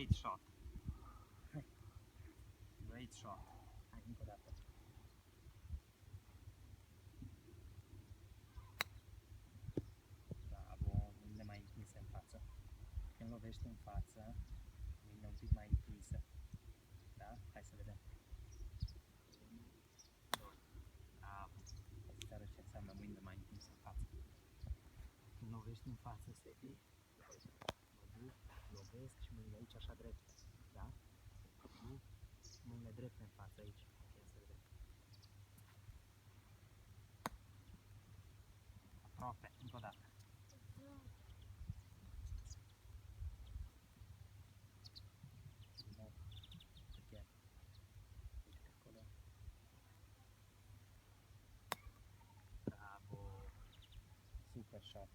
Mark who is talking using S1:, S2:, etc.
S1: Great shot. Great shot.
S2: Hai, încă o dată. Bravo, mâinile mai întinse în față. Când lovești în față, mâinile un pic mai întinse. Da? Hai să vedem. 1, 2. Bravo. Hai să-ți arăt ce înseamnă mâinile mai întinse în față. Când lovești în față, Sebi, mă duc, lovesc și mâinile aici așa drepte. Da? Duc mâinile drepte în față aici. Ia să vedem. Aproape, încă o dată. Din nou, again. Uite acolo. Bravo! Super shot!